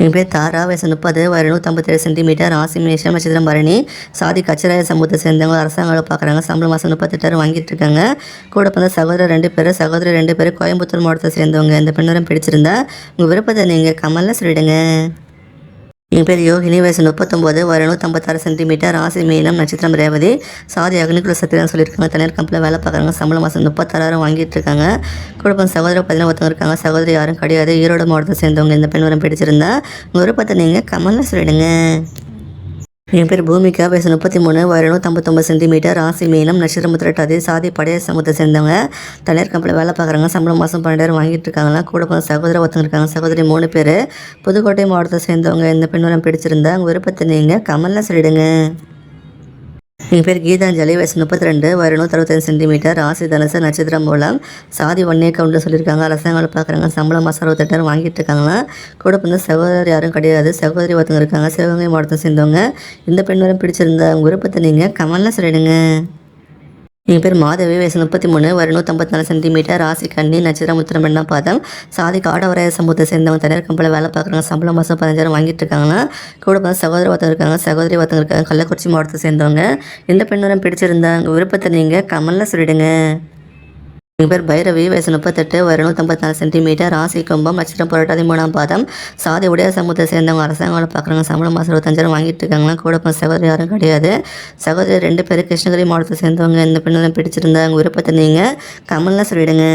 என் பேர் தாரா, வயசு 30, வயது 157 சென்டிமீட்டர், ராசி மேஷம், நட்சத்திரம் பரணி, சாதி கச்சிராய சமூகத்தை சேர்ந்தவங்க, அரசாங்க வேலை பார்க்குறாங்க, சம்பளம் மாதம் 38,000 வாங்கிட்டு இருக்காங்க. கூட பிறந்த சகோதரர் 2 பேர், சகோதரி 2 பேர் கோயம்புத்தூர் மாவட்டத்தை சேர்ந்தவங்க. இந்த பெண்ணுடன் பிடிச்சிருந்தா உங்கள் விருப்பத்தை நீங்கள் கமலில் சொல்லிடுங்க. என் பேர் யோகினி, வயசு 39, வயது 156 சென்டிமீட்டர், ராசி மீனம், நட்சத்திரம் ரேவதி, சாதி அக்னிக்குள்ள சத்திரம் சொல்லியிருக்காங்க. தனியார் கம்பெனியில் வேலை பார்க்குறாங்க, சம்பளம் மாதம் 36,000 வாங்கிட்டு இருக்காங்க. குடும்பம் சகோதரர் 11 ஒருத்தவங்க இருக்காங்க, சகோதரி யாரும் கிடையாது. ஈரோடு மாவட்டத்தை சேர்ந்தவங்க. இந்த பெண் வரம் பிடிச்சிருந்தா உங்கள் விருப்பத்தை நீங்கள் கமலில் சொல்லிடுங்க. என் பேர் பூமிகா, வயசு 33, வயது 159 சென்டிமீட்டர், ராசி மீனம், நட்சத்திரம் உத்திரட்டாதி, சாதி படைய சமூகத்தை சேர்ந்தவங்க. தனியார் கம்பெனியில் வேலை பார்க்குறாங்க, சம்பளம் மாதம் 12,000 வாங்கிட்டு இருக்காங்களா. கூட பிறந்த சகோதரர் ஒருத்தவங்க இருக்காங்க, சகோதரி 3 பேர், புதுக்கோட்டை மாவட்டத்தை சேர்ந்தவங்க. இந்த பெண் வரம் பிடிச்சிருந்தா உங்கள் விருப்பத்தை நீங்கள் கமலில் சொல்லிடுங்க. என் பேர் கீதாஞ்சலி, வயசு 32, வயது 165 சென்டிமீட்டர், ராசி தனுசு, நட்சத்திரம் மூலம், சாதி ஒன்னே கவுண்டு சொல்லியிருக்காங்க. அரசாங்க வேலை பார்க்குறாங்க, சம்பளம் மாதம் 68,000 வாங்கிட்டு இருக்காங்களா. கூட பிறந்த சகோதரர் யாரும் கிடையாது. சகோதரி ஒருத்தவங்க இருக்காங்க, சிவகங்கை மாவட்டத்தை சேர்ந்தவங்க. இந்த பெண் வரம் பிடிச்சிருந்தா உங்கள் விருப்பத்தை நீங்கள் கமலில் சொல்லிடுங்க. என் பேர் மாதவி, வயசு 33, வயது 154 சென்டிமீட்டர், ராசி கன்னி, நட்சத்திரம் உத்திரம் 2 பாதம், சாதி காடவராய சமூகத்தை சேர்ந்தவங்க. தனியார் கம்பெனியில் வேலை பார்க்குறாங்க, சம்பளம் மாதம் 15,000 வாங்கிட்டு இருக்காங்கன்னா. கூட பிறந்த சகோதர ஒருத்தர் இருக்காங்க, சகோதரி ஒருத்தங்க இருக்காங்க, கள்ளக்குறிச்சி மாவட்டத்தை சேர்ந்தவங்க. இந்த பெண் வரம் பிடிச்சிருந்தா உங்கள் விருப்பத்தை நீங்கள் கமலில் சொல்லிடுங்க. என் பேர் பைரவி, வயசு 38, வயது 154 சென்டிமீட்டர், ராசி கும்பம், நட்சத்திரம் புரட்டாதி 3 பாதம், சாதி உடைய சமூகத்தை சேர்ந்தவங்க. அரசாங்க வேலை பார்க்குறாங்க, சம்பளம் மாதம் 25,000 வாங்கிட்டு இருக்காங்களா. கூட பிறந்த சகோதரி யாரும் கிடையாது. சகோதரி 2 பேர், கிருஷ்ணகிரி மாவட்டத்தை சேர்ந்தவங்க. இந்த பெண்ணெல்லாம் பிடிச்சிருந்தா உங்கள் விருப்பத்தை நீங்கள் கமலில் சொல்லிடுங்க.